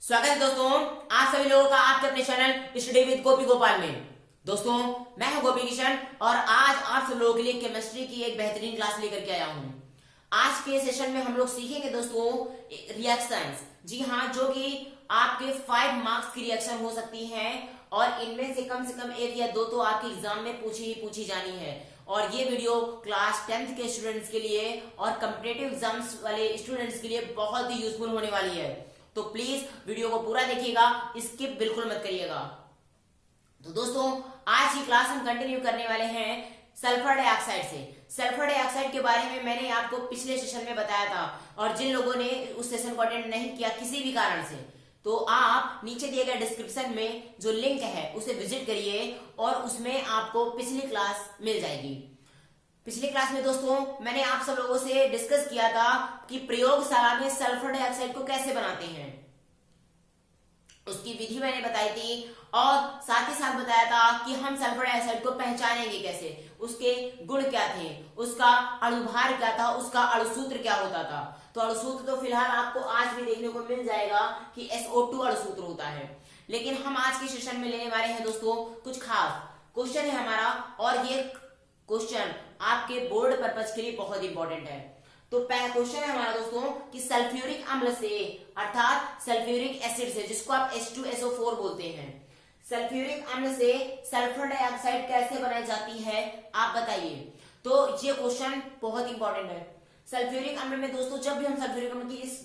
स्वागत है दोस्तों आप सभी लोगों का आपके अपने चैनल स्टडी विद गोपी गोपाल में। दोस्तों मैं हूं गोपी किशन और आज आप सब लोगों के लिए केमिस्ट्री की एक बेहतरीन क्लास लेकर के आया हूं। आज के सेशन में हम लोग सीखेंगे दोस्तों रिएक्शंस। जी हाँ, जो कि आपके 5 मार्क्स की रिएक्शन हो सकती हैं और इनमें से कम एक या दो तो आपके एग्जाम में पूछी जानी है। और ये वीडियो क्लास 10th के स्टूडेंट्स के लिए और कॉम्पिटिटिव एग्जाम्स वाले स्टूडेंट्स के लिए बहुत ही यूजफुल होने वाली है, तो प्लीज वीडियो को पूरा देखिएगा, स्किप बिल्कुल मत करिएगा। तो दोस्तों आज की क्लास हम कंटिन्यू करने वाले हैं सल्फर डाइऑक्साइड से। सल्फर डाइऑक्साइड के बारे में मैंने आपको पिछले सेशन में बताया था और जिन लोगों ने उस सेशन को अटेंड नहीं किया किसी भी कारण से, तो आप नीचे दिए गए डिस्क्रिप्शन में जो लिंक है उसे विजिट करिए और उसमें आपको पिछली क्लास मिल जाएगी। पिछली क्लास में दोस्तों मैंने आप सब लोगों से डिस्कस किया था कि प्रयोगशाला में सल्फर डाइऑक्साइड को कैसे बनाते हैं, उसकी विधि मैंने बताई थी और साथ ही साथ बताया था कि हम सल्फर डाइऑक्साइड को पहचानेंगे कैसे, उसके गुण क्या थे, उसका अणुभार क्या था, उसका अणुसूत्र क्या होता था। तो अणुसूत्र तो फिलहाल आपको आज भी देखने को मिल जाएगा कि SO2 अणुसूत्र होता है, लेकिन हम आज के सेशन में लेने वाले हैं दोस्तों कुछ खास क्वेश्चन है हमारा और ये क्वेश्चन आपके बोर्ड पर्पज के लिए बहुत इंपॉर्टेंट है। तो पहला क्वेश्चन है हमारा दोस्तों कि सल्फ्यूरिक अम्ल से अर्थात सल्फ्यूरिक एसिड से, जिसको आप H2SO4 बोलते हैं, सल्फ्यूरिक अम्ल से सल्फर डाइऑक्साइड कैसे बनाई जाती है आप बताइए। तो ये क्वेश्चन बहुत इंपॉर्टेंट है। सल्फ्यूरिक अम्ल में दोस्तों जब भी हम सल्फ्यूरिक अम्ल की इस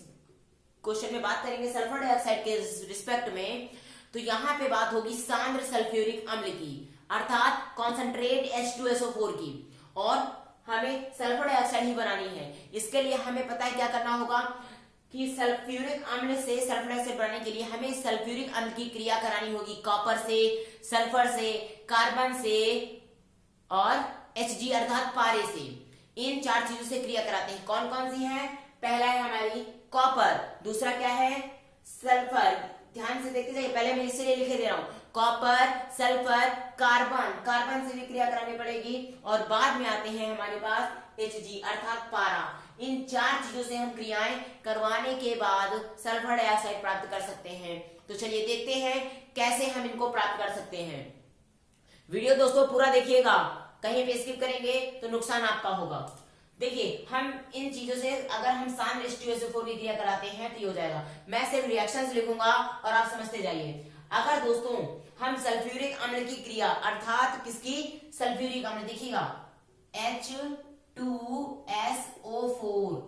क्वेश्चन में बात करेंगे सल्फर डाइऑक्साइड के रिस्पेक्ट में, तो यहाँ पे बात होगी सांद्र सल्फ्यूरिक अम्ल की अर्थात कॉन्सेंट्रेट H2SO4 की, और हमें सल्फर डाइऑक्साइड ही बनानी है। इसके लिए हमें पता है क्या करना होगा कि सल्फ्यूरिक अम्ल से सल्फर डाइऑक्साइड बनाने के लिए हमें सल्फ्यूरिक अम्ल की क्रिया करानी होगी कॉपर से, सल्फर से, कार्बन से और Hg अर्थात पारे से। इन 4 चीजों से क्रिया कराते हैं। कौन कौन सी है? पहला है हमारी कॉपर, दूसरा क्या है सल्फर, ध्यान से देखते जाइए, पहले मैं इसलिए लिखे दे रहा हूं कॉपर, सल्फर, कार्बन, कार्बन से भी क्रिया करानी पड़ेगी और बाद में आते हैं हमारे पास Hg अर्थात पारा। इन 4 चीजों से हम क्रियाएं करवाने के बाद सल्फर डाइऑक्साइड प्राप्त कर सकते हैं। तो चलिए देखते हैं कैसे हम इनको प्राप्त कर सकते हैं। वीडियो दोस्तों पूरा देखिएगा, कहीं पे स्किप करेंगे तो नुकसान आपका होगा। देखिए हम इन चीजों से अगर हम सांद्र H2SO4 की क्रिया कराते हैं तो ये हो जाएगा। मैं सिर्फ रिएक्शंस लिखूंगा और आप समझते जाइए। अगर दोस्तों हम सल्फ्यूरिक अम्ल की क्रिया अर्थात किसकी, सल्फ्यूरिक अम्ल, देखिएगा H2SO4,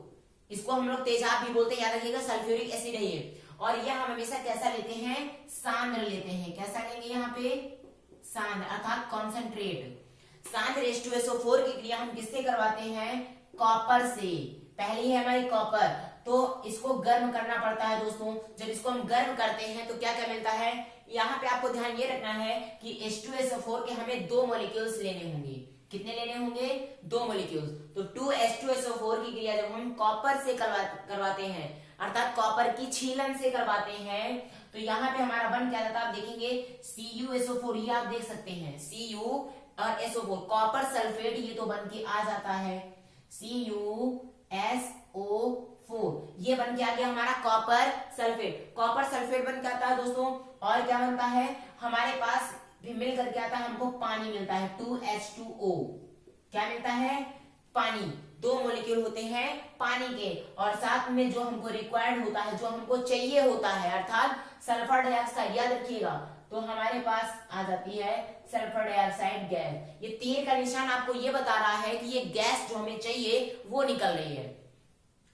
इसको हम लोग तेजाब भी बोलते हैं, याद रखिएगा सल्फ्यूरिक एसिड है ये। और यह हम हमेशा कैसा लेते हैं, सांद्र लेते हैं। कैसा लेंगे यहाँ पे, सांद्र अर्थात कॉन्सेंट्रेट। सांद्र H2SO4 की क्रिया हम किससे करवाते हैं, कॉपर से। पहली है हमारी कॉपर, तो इसको गर्म करना पड़ता है दोस्तों। जब इसको हम गर्म करते हैं तो क्या क्या मिलता है, यहाँ पे आपको ध्यान ये रखना है कि H2SO4 के हमें 2 मॉलिक्यूल्स लेने होंगे। कितने लेने होंगे, 2 मॉलिक्यूल्स। तो 2H2SO4 की क्रिया जब हम कॉपर से करवाते हैं अर्थात कॉपर की छीलन से करवाते हैं, तो यहाँ पे हमारा बन क्या जाता है आप देखेंगे CuSO4, ये आप देख सकते हैं Cu और SO4 कॉपर सल्फेट, ये तो बन के आ जाता है CuSO4, ये बन के आ गया हमारा कॉपर सल्फेट। कॉपर सल्फेट बन के आता है दोस्तों, और क्या बनता है हमारे पास भी मिल करके आता है, हमको पानी मिलता है 2H2O। क्या मिलता है, पानी। 2 मॉलिक्यूल होते हैं पानी के, और साथ में जो हमको रिक्वायर्ड होता है, जो हमको चाहिए होता है अर्थात सल्फर डाइऑक्साइड, याद रखिएगा, तो हमारे पास आ जाती है सल्फर डाइऑक्साइड गैस। ये तीर का निशान आपको ये बता रहा है कि ये गैस जो हमें चाहिए वो निकल रही है।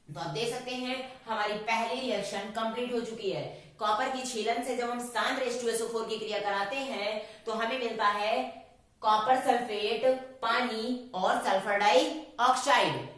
तो आप देख सकते हैं हमारी पहली रिएक्शन कंप्लीट हो चुकी है। कॉपर की छीलन से जब हम सांद्र H2SO4 की क्रिया कराते हैं तो हमें मिलता है कॉपर सल्फेट, पानी और सल्फर डाइऑक्साइड।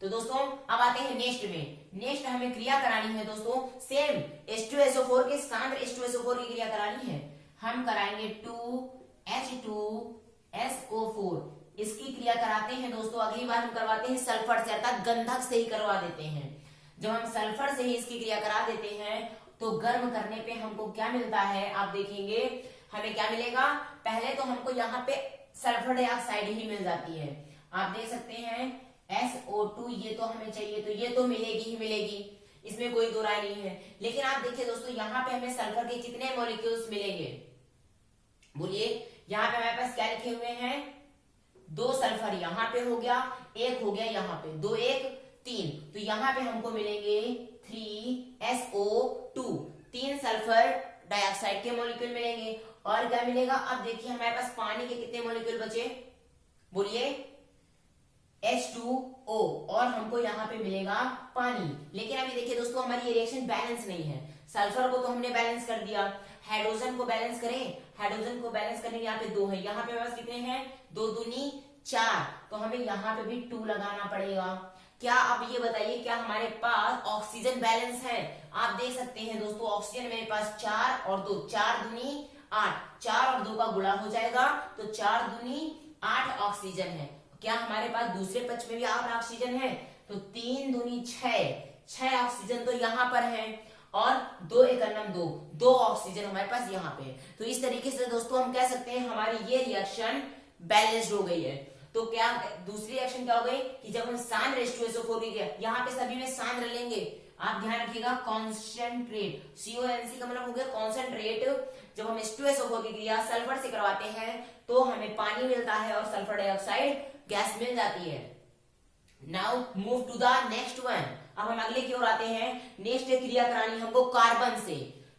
तो दोस्तों अब आते हैं नेक्स्ट में। नेक्स्ट हमें क्रिया करानी है दोस्तों सेम H2SO4 के सांद्र H2SO4 की क्रिया करानी है। हम कराएंगे 2H2SO4, इसकी क्रिया कराते हैं दोस्तों। अगली बार हम करवाते हैं सल्फर से अर्थात गंधक से ही करवा देते हैं। जब हम सल्फर से ही इसकी क्रिया करा देते हैं तो गर्म करने पे हमको क्या मिलता है आप देखेंगे, हमें क्या मिलेगा, पहले तो हमको यहाँ पे सल्फर डाइऑक्साइड ही मिल जाती है। आप देख सकते हैं SO2, ये तो हमें चाहिए तो ये तो मिलेगी ही मिलेगी। इसमें कोई दो राय नहीं है। लेकिन आप देखिए दोस्तों, यहाँ पे हमें सल्फर के कितने मॉलिक्यूल्स मिलेंगे, बोलिए। यहाँ पे हमारे पास क्या लिखे हुए हैं, 2 सल्फर यहाँ पे हो गया, 1 हो गया यहाँ पे, 2 1 3, तो यहाँ पे हमको मिलेंगे 3SO2, 3 सल्फर डाइऑक्साइड के मॉलिक्यूल मिलेंगे। और क्या मिलेगा, अब देखिए हमारे पास पानी के कितने मॉलिक्यूल बचे, बोलिए H2O, और हमको यहाँ पे मिलेगा पानी। लेकिन अभी देखिए दोस्तों, हमारी ये रिएक्शन बैलेंस नहीं है। सल्फर को तो हमने बैलेंस कर दिया, हाइड्रोजन को बैलेंस करें, हाइड्रोजन को बैलेंस करने के यहाँ पे 2 है, यहाँ पे बस कितने हैं, 2 दूनी 4, तो हमें यहाँ पे भी 2 लगाना पड़ेगा। क्या आप ये बताइए, क्या हमारे पास ऑक्सीजन बैलेंस है? आप देख सकते हैं दोस्तों, ऑक्सीजन मेरे पास 4 और 2, 4 दूनी 8, 4 और 2 का गुणा हो जाएगा, तो 4 दूनी 8 ऑक्सीजन है। क्या हमारे पास दूसरे पक्ष में भी 8 ऑक्सीजन है? तो 3 दूनी 6 ऑक्सीजन तो यहाँ पर है, और 2 1 2 ऑक्सीजन हमारे पास यहाँ पे। तो इस तरीके से दोस्तों हम कह सकते हैं हमारी ये रिएक्शन बैलेंस्ड हो गई है। तो क्या दूसरी रिएक्शन क्या हो गई कि जब हम सांद्र H2SO4 की, यहाँ पे सभी में सांद्र लेंगे, आप ध्यान रखिएगा, कॉन्सेंट्रेट, CONC का मतलब हो गया कॉन्सेंट्रेट। जब हम H2SO4 की क्रिया सल्फर से करवाते हैं तो हमें पानी मिलता है और सल्फर डाइऑक्साइड गैस मिल जाती है। Now move to the next one. अब हम अगले की ओर आते हैं। नेक्स्ट क्रिया करानी हमको कार्बन से,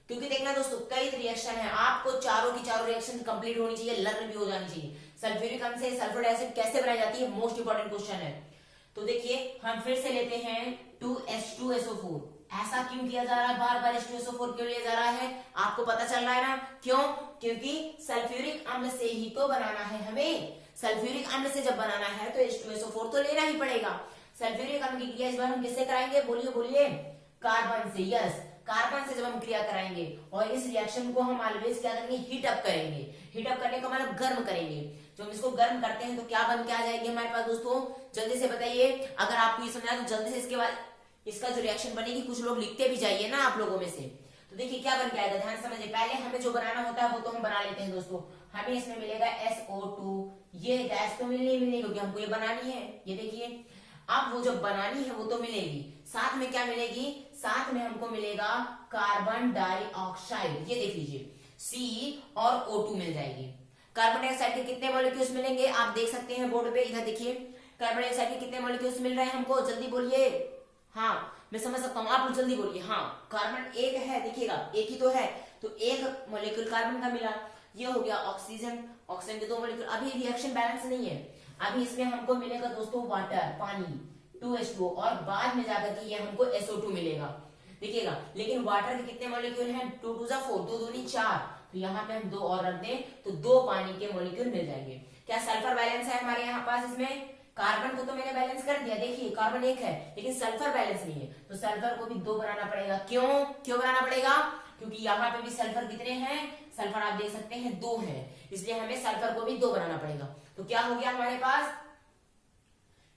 क्योंकि देखना दोस्तों कई रिएक्शन है, आपको चारों की चारों रिएक्शन कंप्लीट होनी चाहिए, लर्न भी हो जानी चाहिए। सल्फ्यूरिक अम्ल से सल्फर डाइऑक्साइड कैसे बनाई जाती है, मोस्ट इंपोर्टेंट क्वेश्चन है। तो देखिए हम फिर से लेते हैं 2H2SO4। ऐसा क्यों किया जा रहा है, बार बार H2SO4 क्यों लिया जा रहा है, आपको पता चल रहा है ना क्यों? क्योंकि सल्फ्यूरिक अम्ल से ही तो बनाना है हमें। सल्फ्यूरिक अम्ल से जब बनाना है तो H2SO4 तो लेना ही पड़ेगा। सल्फ्यूरिक अम्ल की क्रिया इस बार हम किससे कराएंगे, बोलिए बोलिए, कार्बन से। यस, कार्बन से जब हम क्रिया कराएंगे, और इस रिएक्शन को हम ऑलवेज क्या करेंगे, हीट अप करेंगे। हीट अप करने का मतलब गर्म करेंगे। जब हम इसको गर्म करते हैं तो क्या बन के आ जाएगी हमारे पास दोस्तों, जल्दी से बताइए। अगर आपको ये समझा तो जल्दी से इसके बाद इसका जो रिएक्शन बनेगी, कुछ लोग लिखते भी जाइए ना आप लोगों में से। तो देखिए क्या बन के आएगा, ध्यान समझिए। पहले हमें जो बनाना होता है वो तो हम बना लेते हैं दोस्तों। हमें इसमें मिलेगा SO2, ये गैस तो मिलनी मिलेगी क्योंकि हमको ये बनानी है, ये देखिए। अब वो जब बनानी है वो तो मिलेगी, साथ में क्या मिलेगी, साथ में हमको मिलेगा कार्बन डाइऑक्साइड। ये देख लीजिए, C और O2 मिल जाएगी। कार्बन डाइऑक्साइड के कितने मॉलिक्यूल्स मिलेंगे, आप देख सकते हैं बोर्ड पे, इधर देखिए। कार्बन डाइऑक्साइड के कितने मॉलिक्यूल्स मिल रहे हैं हमको, जल्दी बोलिए। हाँ मैं समझ सकता हूँ, आप जल्दी बोलिए। हाँ, कार्बन 1 है, देखिएगा 1 ही तो है, तो 1 मॉलिक्यूल कार्बन का मिला। ये हो गया ऑक्सीजन, ऑक्सीजन के 2 मॉलिक्यूल। अभी रिएक्शन बैलेंस नहीं है, अभी इसमें हमको मिलेगा दोस्तों वाटर, पानी 2H2, और बाद में जाकर के ये हमको SO2 मिलेगा, देखिएगा। लेकिन वाटर के कितने मॉलिक्यूल हैं, 2 2 4, 2 दूनी 4, तो यहाँ पे हम 2 और रख दें तो 2 पानी के मॉलिक्यूल मिल जाएंगे। क्या सल्फर बैलेंस है हमारे यहाँ पास? इसमें कार्बन को तो मैंने बैलेंस कर दिया, देखिए कार्बन 1 है, लेकिन सल्फर बैलेंस नहीं है, तो सल्फर को भी 2 बनाना पड़ेगा। क्यों बनाना पड़ेगा? क्योंकि यहाँ पे भी सल्फर कितने हैं, सल्फर आप देख सकते हैं 2 है, इसलिए हमें सल्फर को भी 2 बनाना पड़ेगा। तो क्या हो गया हमारे पास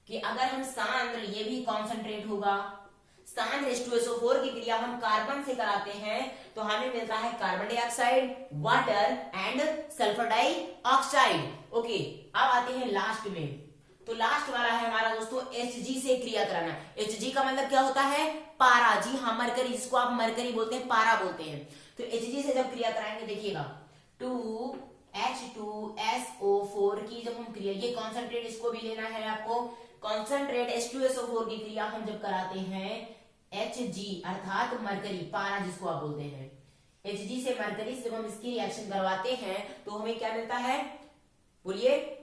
कि अगर हम सांद्र, ये भी कॉन्सेंट्रेट होगा, सांद्र H2SO4 की क्रिया हम कार्बन से कराते हैं तो हमें मिलता है carbon dioxide, water and sulphur dioxide. Okay, अब आते हैं लास्ट में। तो लास्ट वाला है हमारा दोस्तों Hg से क्रिया कराना। Hg का मतलब क्या होता है, पारा। जी हाँ, मरकरी, जिसको आप मरकरी बोलते हैं, पारा बोलते हैं। तो Hg से जब क्रिया कराएंगे, देखिएगा 2H2SO4 की जब हम क्रिया, ये कॉन्सेंट्रेट इसको भी लेना है आपको, कॉन्सेंट्रेट H2SO4 की क्रिया हम जब कराते हैं Hg अर्थात मरकरी, पारा जिसको आप बोलते हैं, Hg से मरकरी से जब हम इसकी रिएक्शन करवाते हैं तो हमें क्या मिलता है, बोलिए,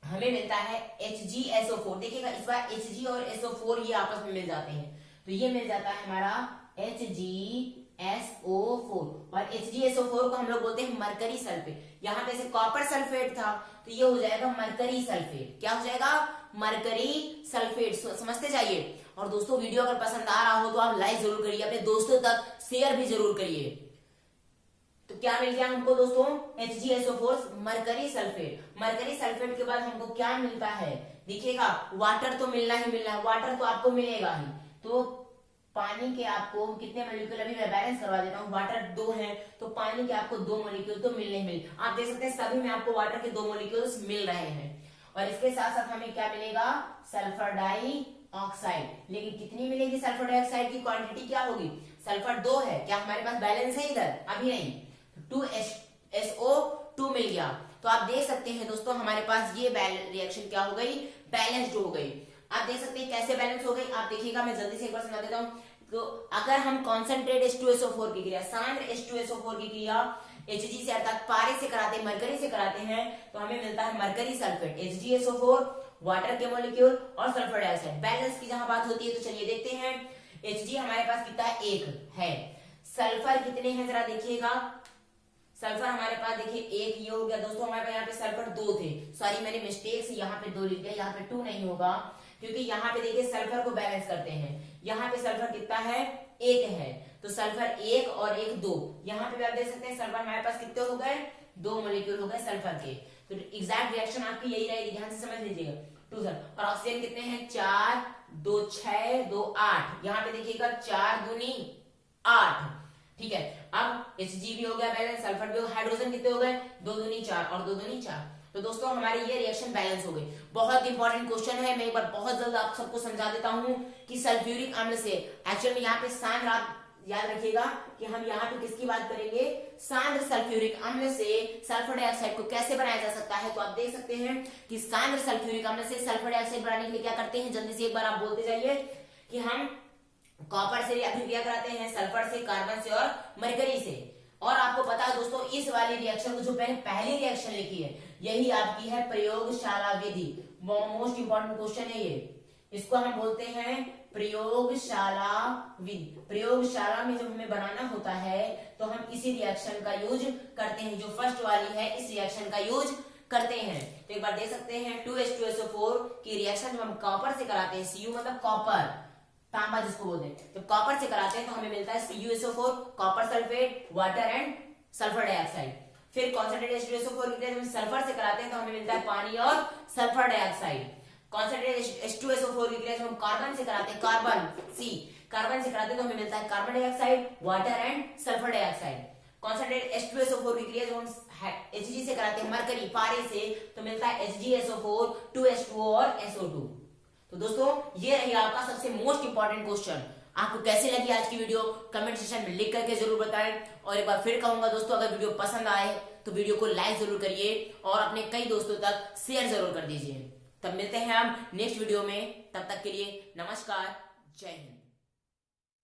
हमें मिलता है HgSO4। देखिएगा इस बार Hg और SO4 ये आपस में मिल जाते हैं, तो ये मिल जाता है हमारा HgSO4, और HgSO4 को हम लोग बोलते हैं मरकरी सल्फेट। यहाँ पे से कॉपर सल्फेट था तो ये हो जाएगा मरकरी सल्फेट। क्या हो जाएगा, मरकरी सल्फेट। समझते जाइए। और दोस्तों वीडियो अगर पसंद आ रहा हो तो आप लाइक जरूर करिए, अपने दोस्तों तक शेयर भी जरूर करिए। तो क्या मिल गया हमको दोस्तों, HgSO4 mercury sulphate. Mercury sulphate के बाद हमको क्या मिलता है, देखिएगा वाटर तो मिलना ही मिलना है, वाटर तो आपको मिलेगा ही। तो पानी के आपको कितने मॉलिक्यूल, अभी मैं बैलेंस करवा देता हूँ, वाटर 2 है तो पानी के आपको 2 मॉलिक्यूल तो मिलने मिल। आप देख सकते हैं सभी में आपको वाटर के 2 मॉलिक्यूल्स मिल रहे हैं। और इसके साथ साथ हमें क्या मिलेगा, सल्फर डाइऑक्साइड ऑक्साइड। लेकिन कितनी मिलेगी सल्फर डाइऑक्साइड की क्वांटिटी क्या होगी? सल्फर 2 है, क्या हमारे पास बैलेंस है इधर? अभी नहीं, 2SO2 मिल गया। तो आप देख सकते हैं दोस्तों हमारे पास ये रिएक्शन क्या हो गई? बैलेंस्ड हो गई। आप देख सकते हैं कैसे बैलेंस हो गई, आप देखिएगा, मैं जल्दी से एक बार समझा देता हूँ। तो अगर हम कॉन्सेंट्रेट H2SO4 की क्रिया, सांद्र H2SO4 की क्रिया Hg से अर्थात पारे से कराते हैं, मरकरी से कराते हैं, तो हमें मिलता है मरकरी सल्फेट, HgSO4, वाटर के मॉलिक्यूल और सल्फर डाइऑक्साइड। बैलेंस की जहां बात होती है तो चलिए देखते हैं। Hg हमारे पास कितना है? 1 है। सल्फर कितने हैं जरा देखिएगा। सल्फर हमारे पास देखिए 1 ये हो गया दोस्तों। हमारे पास यहाँ पे सल्फर 2 थे, सॉरी मैंने मिस्टेक से यहाँ पे 2 लिख दिया, यहाँ पे 2 नहीं होगा, क्योंकि यहाँ पे देखिए सल्फर को बैलेंस करते हैं। यहाँ पे सल्फर कितना है? 1 है, तो सल्फर 1 और 1 2। यहाँ पे भी आप देख सकते हैं सल्फर हमारे पास कितने हो गए? 2 मॉलिक्यूल हो गए सल्फर के। तो एग्जैक्ट रिएक्शन आपकी यही रहेगी, ध्यान से समझ लीजिएगा। 2 सर और ऑक्सीजन कितने हैं? 4 2 6 2 8। यहाँ पे देखिएगा 4 दूनी 8, ठीक है। अब Hg भी हो गया बैलेंस, सल्फर भी हो, हाइड्रोजन कितने हो गए? 2 दूनी 4 और 2 दूनी 4। तो दोस्तों हमारी ये रिएक्शन बैलेंस हो गई। बहुत इंपॉर्टेंट क्वेश्चन है, मैं एक बार बहुत जल्द आप सबको समझा देता हूं कि सल्फ्यूरिक अम्ल से, एक्चुअल में यहाँ पे सांद्र, आप याद रखिएगा कि हम यहाँ पे किसकी बात करेंगे? सांद्र सल्फ्यूरिक अम्ल से सल्फर डाइऑक्साइड को कैसे बनाया जा सकता है। तो आप देख सकते हैं कि सांद्र सल्फ्यूरिक अम्ल से सल्फर डाइऑक्साइड बनाने के लिए क्या करते हैं, जल्दी से एक बार आप बोलते जाइए कि हम कॉपर से अभिक्रिया कराते हैं, सल्फर से, कार्बन से और मरकरी से। और आपको पता है दोस्तों इस वाली रिएक्शन को जो पहली रिएक्शन लिखी है यही आपकी है प्रयोगशाला विधि। मोस्ट इंपॉर्टेंट क्वेश्चन है ये, इसको हम बोलते हैं प्रयोगशाला विधि। प्रयोगशाला में जब हमें बनाना होता है तो हम इसी रिएक्शन का यूज करते हैं, जो फर्स्ट वाली है इस रिएक्शन का यूज करते हैं। तो एक बार देख सकते हैं 2H2SO4 की रिएक्शन जब हम कॉपर से कराते हैं, Cu मतलब कॉपर, तांबा जिसको बोलते हैं, तो कॉपर से कराते हैं तो हमें मिलता है CuSO4, copper sulphate, water and sulphur dioxide. फिर कॉन्सेंट्रेट H2SO4 की हम सल्फर से कराते हैं तो हमें मिलता है पानी और सल्फर डाइऑक्साइड। कॉन्सेंट्रेट H2SO4 की हम कार्बन से कराते हैं, कार्बन C, कार्बन से कराते हैं तो हमें मिलता है carbon dioxide, water and sulphur dioxide. Concentrate H2SO4 की क्रिया जो हम Hg से कराते हैं, मरकरी, पारे से, तो मिलता है HgSO4, 2H2O और SO2। तो दोस्तों ये रही आपका सबसे मोस्ट इंपॉर्टेंट क्वेश्चन। आपको कैसे लगी आज की वीडियो कमेंट सेक्शन में लिख करके जरूर बताएं। और एक बार फिर कहूंगा दोस्तों, अगर वीडियो पसंद आए तो वीडियो को लाइक जरूर करिए और अपने कई दोस्तों तक शेयर जरूर कर दीजिए। तब मिलते हैं हम नेक्स्ट वीडियो में, तब तक के लिए नमस्कार, जय हिंद।